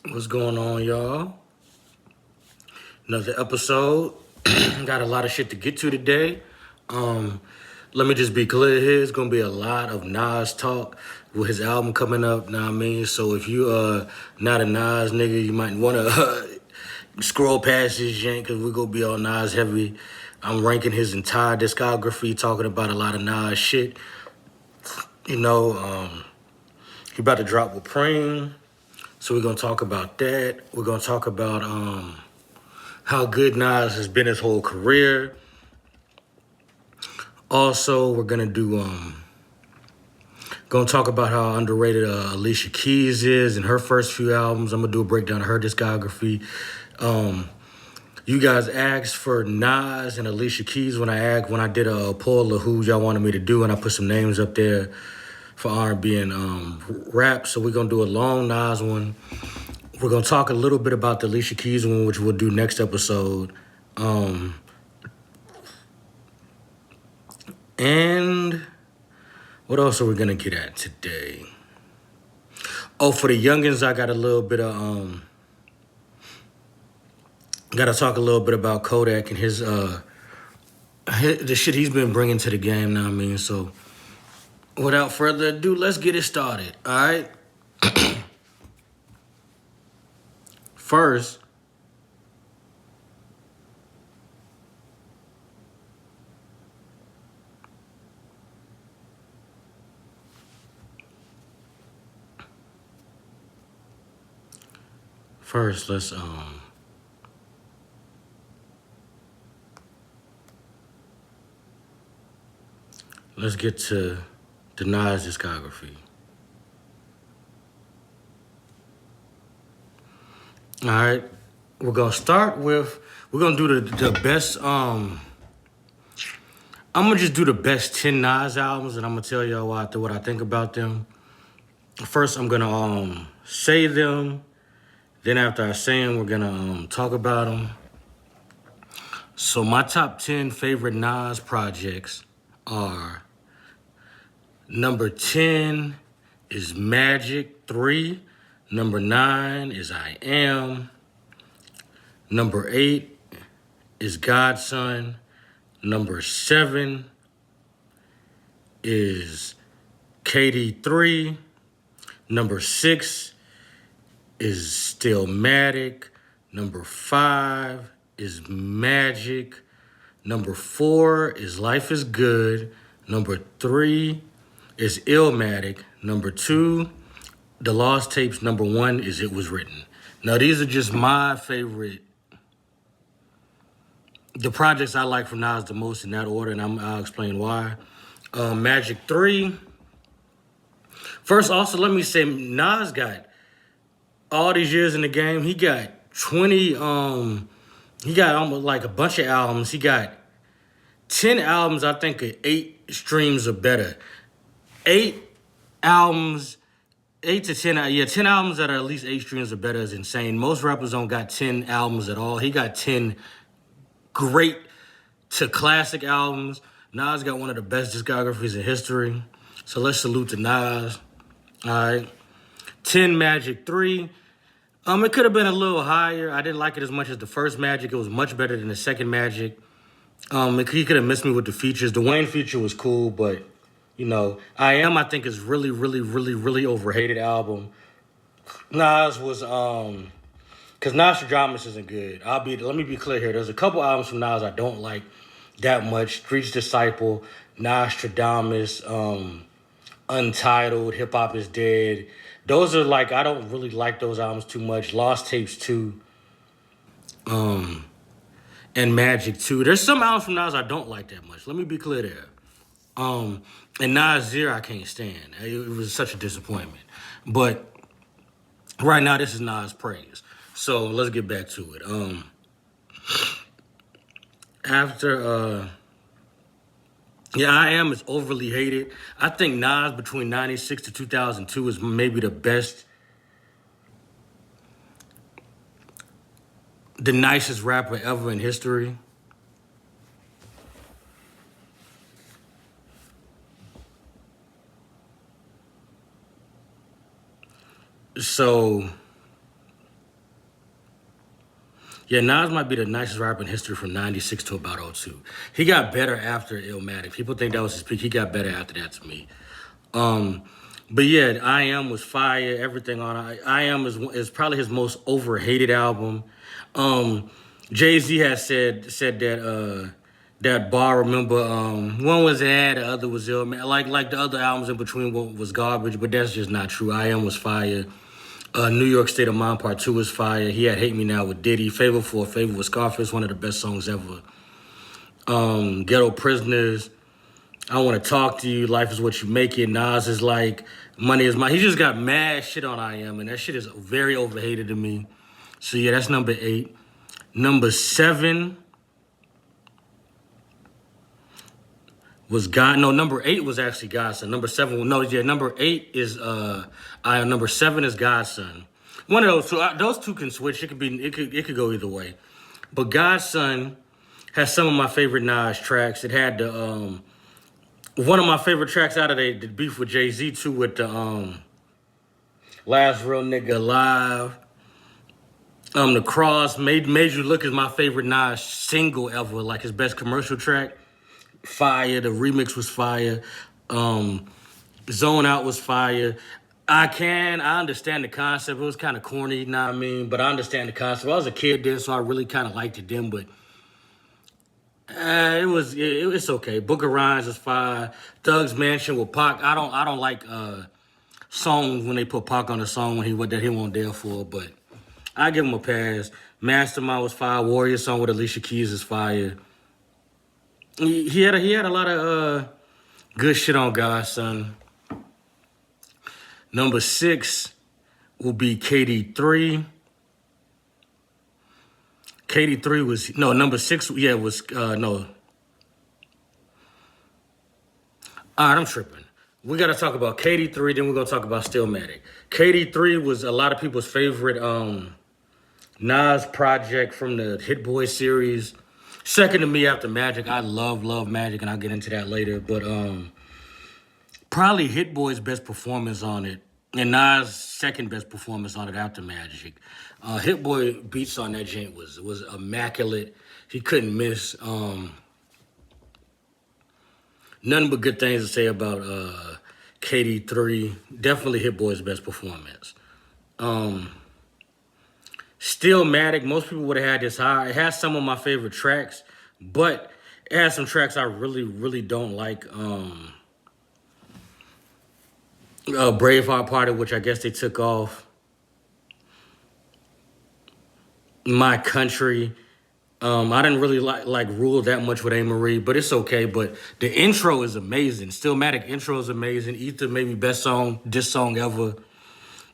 What's going on, y'all? Another episode. Got a lot of shit to get to today. Um, Let me just be clear here. It's gonna be a lot of Nas talk with his album coming up. Know what I mean? So if you not a Nas nigga, you might wanna scroll past this jank because we're gonna be all Nas heavy. I'm ranking his entire discography, talking about a lot of Nas shit. You know, he about to drop with Preem. So we're gonna talk about that. We're gonna talk about how good Nas has been his whole career. Also, we're gonna talk about how underrated Alicia Keys is and her first few albums. I'm gonna do a breakdown of her discography. You guys asked for Nas and Alicia Keys when I did a poll of who y'all wanted me to do, and I put some names up there for R&B and rap. So we're gonna do a long Nas one. We're gonna talk a little bit about the Alicia Keys one, which we'll do next episode. And what else are we gonna get at today? Oh, for the youngins, I got a little bit of gotta talk a little bit about Kodak and his the shit he's been bringing to the game. Now I mean, so without further ado, let's get it started. All right. First, let's get to the Nas discography. All right, we're gonna do the best. I'm gonna just do the best 10 Nas albums, and I'm gonna tell y'all what I think about them. First, I'm gonna say them. Then after I say them, we're gonna talk about them. So my top 10 favorite Nas projects are: number 10 is Magic 3. Number 9 is I Am. Number 8 is Godson. Number 7 is KD3. Number 6 is Stillmatic. Number 5 is Magic. Number 4 is Life is Good. Number 3 is Illmatic. Number 2, The Lost Tapes. Number 1 is It Was Written. Now these are just my favorite, the projects I like from Nas the most in that order, and I'll explain why. Magic 3. First, also, let me say, Nas got all these years in the game. He got 20, he got almost like a bunch of albums. He got 10 albums, I think, are 8 streams or better. 8 albums, 8 to 10, 10 albums that are at least 8 streams or better is insane. Most rappers don't got 10 albums at all. He got 10 great to classic albums. Nas got one of the best discographies in history. So let's salute to Nas. All right. 10 Magic 3. It could have been a little higher. I didn't like it as much as the first Magic. It was much better than the second Magic. He could have missed me with the features. The Wayne feature was cool, but I Am, I think, is really, really, really, really overhated album. Nas was because Nostradamus isn't good. Let me be clear here. There's a couple albums from Nas I don't like that much. Street's Disciple, Nostradamus, Untitled, Hip Hop is Dead. Those are like, I don't really like those albums too much. Lost Tapes 2, and Magic 2. There's some albums from Nas I don't like that much. Let me be clear there. And Nasir I can't stand. It was such a disappointment. But right now this is Nas praise. So let's get back to it. I Am is overly hated. I think Nas between 96 to 2002 is maybe the nicest rapper ever in history. So Yeah, Nas might be the nicest rapper in history from 96 to about '02. He got better after Illmatic. People think that was his peak. He got better after that to me. Um, but yeah, I Am was fire. Everything on I Am is probably his most overhated album. Jay-Z has said that that bar, remember, one was ad, the other was ill. Like the other albums in between was garbage, but that's just not true. I Am was fire. New York State of Mind Part 2 was fire. He had Hate Me Now with Diddy. Favor for a Favor with Scarface, one of the best songs ever. Ghetto Prisoners. I Want to Talk to You. Life is What You Make It. Nas is like, Money is Mine. He just got mad shit on I Am, and that shit is very overhated to me. So yeah, that's number 8. Number 7 was God. No, number 8 was actually Godson. Number 7, no, yeah, number 8 is I Am. Number 7 is Godson. One of those two. Those two can switch. It could go either way. But Godson has some of my favorite Nas tracks. It had the one of my favorite tracks out of the beef with Jay-Z too, with the Last Real Nigga Alive. The Cross, Made You Look is my favorite Nas single ever, like his best commercial track. Fire. The remix was fire. Zone Out was fire. I understand the concept. It was kind of corny, you know what I mean? But I understand the concept. I was a kid then, so I really kind of liked it then, but it's okay. Book of Rhymes is fire. Thug's Mansion with Pac. I don't like songs when they put Pac on a song when he wasn't there for, but I give him a pass. Mastermind was fire. Warrior song with Alicia Keys is fire. He had a lot of good shit on Godson. Number 6 will be KD3. KD3 was number 6. Yeah, was no. All right, I'm tripping. We got to talk about KD3, then we're gonna talk about Stillmatic. KD3 was a lot of people's favorite Nas project from the Hit Boy series. Second to me after Magic. I love Magic, and I'll get into that later. But probably Hit Boy's best performance on it, and Nas' second best performance on it after Magic. Hit Boy beats on that joint was immaculate. He couldn't miss. Nothing but good things to say about KD3. Definitely Hit Boy's best performance. Stillmatic, most people would have had this high. It has some of my favorite tracks, but it has some tracks I really, really don't like. Braveheart Party, which I guess they took off. My Country. I didn't really like Rule that much with A-Marie, but it's okay. But the intro is amazing. Stillmatic intro is amazing. Ether maybe best song, diss song ever.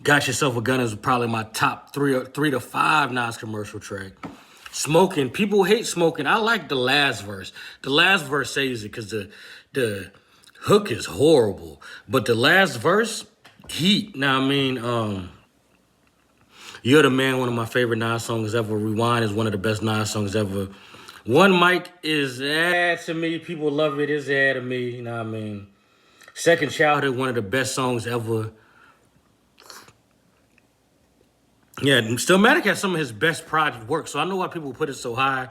Got Yourself a Gun is probably my top 3 to 5 Nas commercial track. Smoking, people hate Smoking. I like the last verse. The last verse saves it because the hook is horrible. But the last verse, heat. Now I mean, You're the Man, one of my favorite Nas songs ever. Rewind is one of the best Nas songs ever. One Mic is ad to me. People love it. It's ad to me. You know what I mean? Second Childhood, one of the best songs ever. Yeah, Stillmatic has some of his best project work, so I know why people put it so high.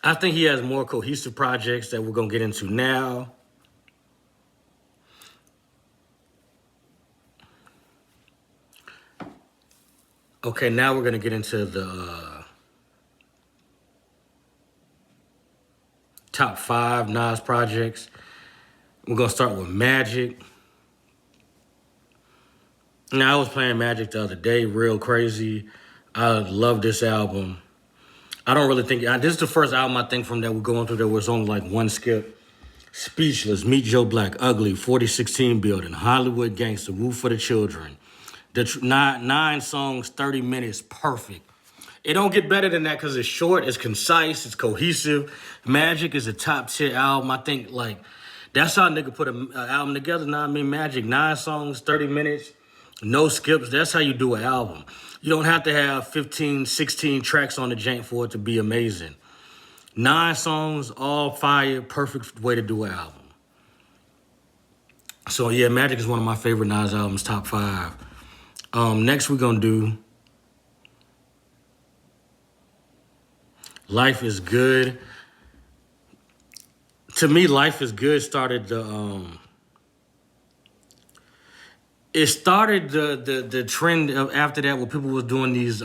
I think he has more cohesive projects that we're going to get into now. Okay, now we're going to get into the top 5 Nas projects. We're going to start with Magic. Now, I was playing Magic the other day, real crazy. I love this album. I don't really think... this is the first album, I think, from that we're going through that was only like one skip. Speechless, Meet Joe Black, Ugly, 4016 Building, Hollywood Gangster, Roof for the Children. The 9 songs, 30 minutes, perfect. It don't get better than that because it's short, it's concise, it's cohesive. Magic is a top tier album. I think, like, that's how a nigga put an album together. Now, I mean, Magic, 9 songs, 30 minutes, no skips. That's how you do an album. You don't have to have 15, 16 tracks on the jank for it to be amazing. 9 songs, all fire, perfect way to do an album. So, yeah, Magic is one of my favorite Nas albums, top 5. Next, we're going to do Life is Good. To me, Life is Good started the trend of after that where people was doing these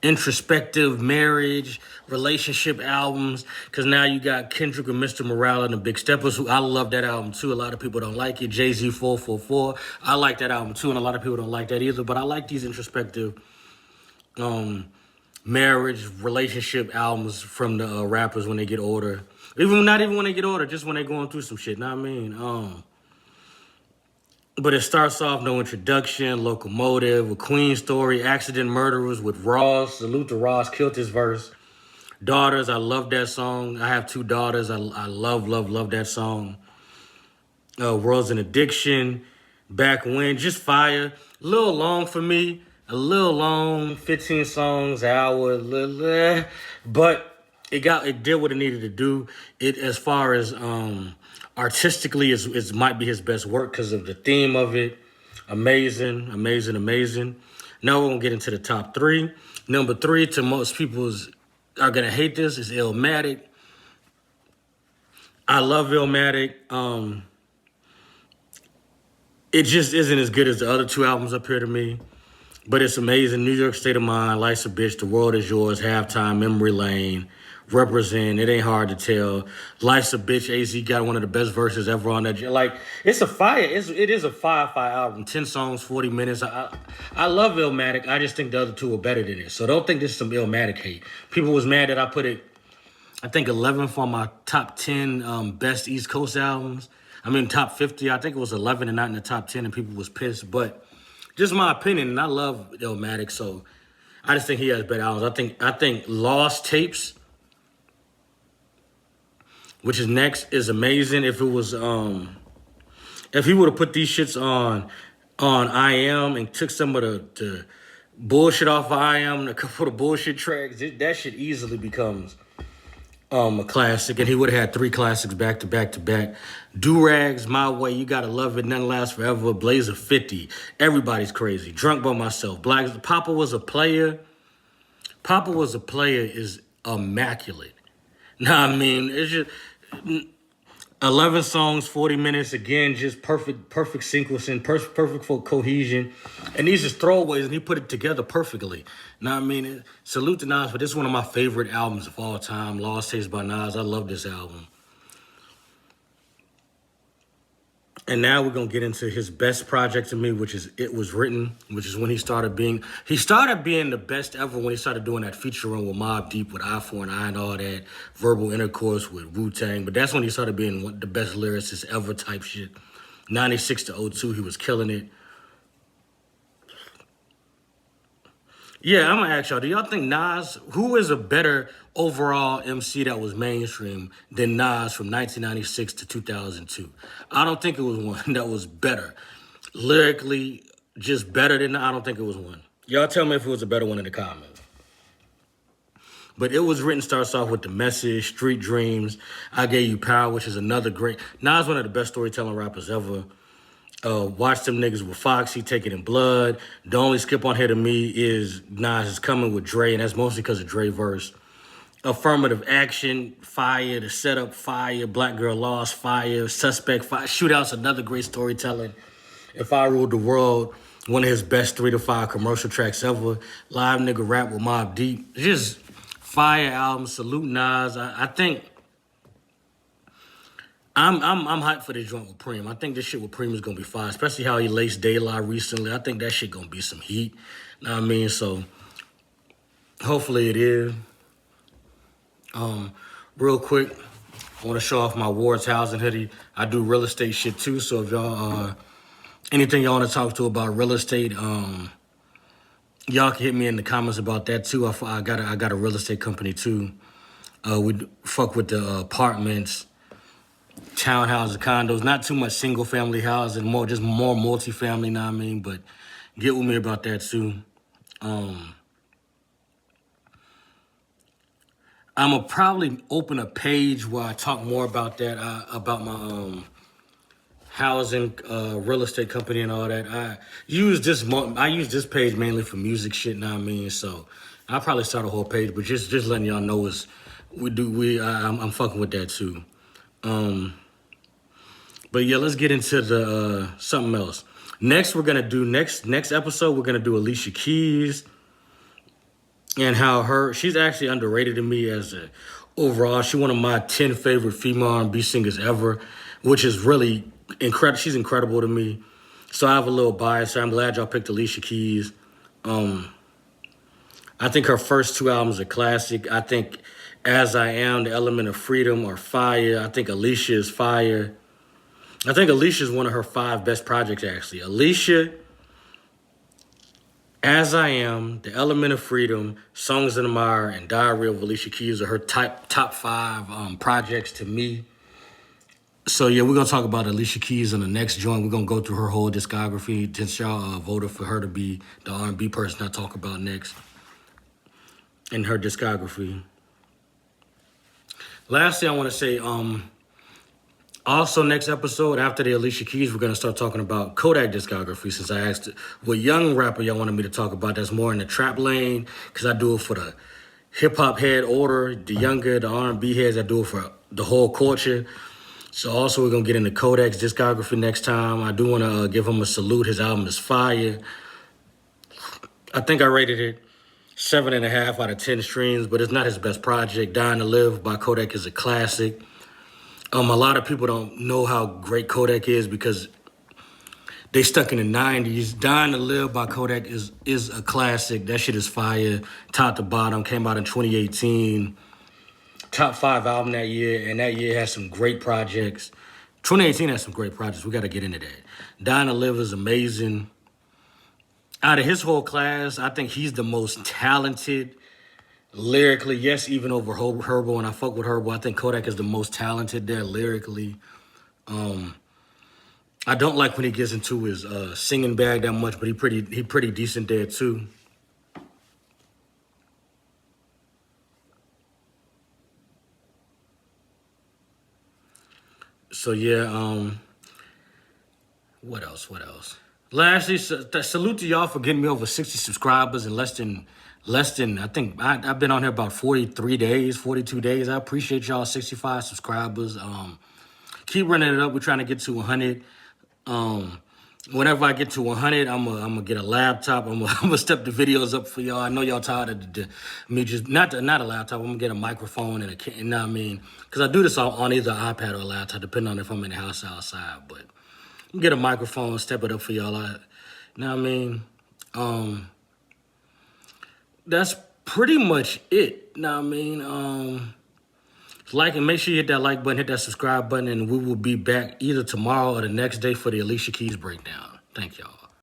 introspective marriage relationship albums, because now you got Kendrick and Mr. Morale and the Big Steppers, who I love that album too. A lot of people don't like it. Jay-Z 444, I like that album too, and a lot of people don't like that either, but I like these introspective marriage relationship albums from the rappers when they get older. Not even when they get older, just when they're going through some shit, know what I mean? But it starts off No Introduction, Locomotive, with Queen Story, Accident Murderers with Ross. Salute to Ross, killed his verse. Daughters, I love that song. I have 2 daughters. I love, love, love that song. World's an Addiction, Back When, just fire. A little long for me. A little long, 15 songs, hour, but it did what it needed to do. It, as far as artistically, it might be his best work because of the theme of it. Amazing, amazing, amazing. Now we're gonna get into the top 3. Number 3, to most people are gonna hate this, is Illmatic. I love Illmatic. It just isn't as good as the other 2 albums up here to me. But it's amazing. New York State of Mind, Life's a Bitch, The World Is Yours, Halftime, Memory Lane, Represent, It Ain't Hard to Tell. Life's a Bitch, AZ got one of the best verses ever on that. Like, it's a fire. It is a fire album. 10 songs, 40 minutes. I love Illmatic. I just think the other 2 are better than it. So don't think this is some Illmatic hate. People was mad that I put it, I think, 11th on my top 10 best East Coast albums. I mean, top 50. I think it was 11 and not in the top 10, and people was pissed. But just my opinion, and I love Illmatic, so I just think he has better albums. I think Lost Tapes, which is next, is amazing. If it was if he would have put these shits on I Am and took some of the bullshit off of I Am and a couple of bullshit tracks, that shit easily becomes a classic, and he would have had 3 classics back to back to back. Do-Rags, My Way, You Gotta Love It, Nothing Lasts Forever, Blazer 50, Everybody's Crazy, Drunk by Myself, Papa Was a Player. Papa Was a Player is immaculate. Nah, I mean, it's just 11 songs, 40 minutes, again, just perfect sequencing, perfect for cohesion. And these are throwaways, and he put it together perfectly. Now, I mean, salute to Nas, but this is one of my favorite albums of all time, Lost Tapes by Nas. I love this album. And now we're going to get into his best project to me, which is It Was Written, which is when he started being the best ever when he started doing that feature run with Mobb Deep, with Eye for an Eye and all that, verbal intercourse with Wu-Tang. But that's when he started being the best lyricist ever type shit. 96 to 02, he was killing it. Yeah, I'm going to ask y'all, do y'all think Nas, who is a better overall MC that was mainstream than Nas from 1996 to 2002? I don't think it was one that was better. Lyrically, just better than, I don't think it was one. Y'all tell me if it was a better one in the comments. But It Was Written starts off with The Message, Street Dreams, I Gave You Power, which is another great, Nas one of the best storytelling rappers ever. Watch Them Niggas with Foxy, Take It in Blood. The only skip on here to me is Nas Is Coming with Dre, and that's mostly because of Dre verse. Affirmative Action, fire. The Setup, fire. Black Girl Lost, fire. Suspect, fire. Shootouts, another great storytelling. If I Ruled the World, one of his best 3 to 5 commercial tracks ever. Live Nigga Rap with Mobb Deep. Just fire album. Salute Nas. I think I'm hyped for this joint with Preem. I think this shit with Preem is gonna be fire, especially how he laced De La recently. I think that shit gonna be some heat. Know what I mean? So hopefully it is. Real quick, I want to show off my Ward's Housing hoodie. I do real estate shit too. So if y'all anything y'all want to talk to about real estate, y'all can hit me in the comments about that too. I got a real estate company too. We fuck with the apartments, townhouses, condos, not too much single family housing, more multifamily, know what I mean? But get with me about that too. I'm gonna probably open a page where I talk more about that, about my housing, real estate company and all that. I use this page mainly for music shit, know what I mean? So I'll probably start a whole page, but just letting y'all know is I'm fucking with that too. But yeah, let's get into the something else. Next next episode we're gonna do Alicia Keys and how she's actually underrated to me as a overall. She's one of my 10 favorite female R&B singers ever, which is really incredible. She's incredible to me. So I have a little bias. So I'm glad y'all picked Alicia Keys. I think her first two albums are classic. I think As I Am, The Element of Freedom are fire. I think Alicia is fire. I think Alicia is one of her 5 best projects, actually. Alicia, As I Am, The Element of Freedom, Songs in the Mire, and Diary of Alicia Keys are her top 5 projects to me. So yeah, we're gonna talk about Alicia Keys in the next joint. We're gonna go through her whole discography since y'all voted for her to be the R&B person I talk about next in her discography. Lastly, I want to say, also next episode after the Alicia Keys, we're gonna start talking about Kodak discography. Since I asked what young rapper y'all wanted me to talk about, that's more in the trap lane, because I do it for the hip hop head order, the younger, the R&B heads. I do it for the whole culture. So also we're gonna get into Kodak's discography next time. I do want to give him a salute. His album is fire. I think I rated it 7.5 out of 10 streams, but it's not his best project. Dying to Live by Kodak is a classic. A lot of people don't know how great Kodak is because they stuck in the 90s. Dying to Live by Kodak is a classic. That shit is fire, top to bottom. Came out in 2018. Top 5 album that year, and that year has some great projects. 2018 has some great projects. We got to get into that. Dying to Live is amazing. Out of his whole class, I think he's the most talented lyrically. Yes, even over Herbo, and I fuck with Herbo. I think Kodak is the most talented there lyrically. I don't like when he gets into his singing bag that much, but he pretty decent there too. So yeah, what else? Lastly, salute to y'all for getting me over 60 subscribers in less than. I think I've been on here about 43 days, 42 days. I appreciate y'all, 65 subscribers. Keep running it up. We're trying to get to 100. Whenever I get to 100, I'm gonna get a laptop. I'm gonna step the videos up for y'all. I know y'all tired of me just not a laptop. I'm gonna get a microphone and you know what I mean? Because I do this on either iPad or a laptop, depending on if I'm in the house or outside. But I'm gonna get a microphone, step it up for y'all. You know what I mean? That's pretty much it. You know what I mean? Like and make sure you hit that like button, hit that subscribe button, and we will be back either tomorrow or the next day for the Alicia Keys breakdown. Thank y'all.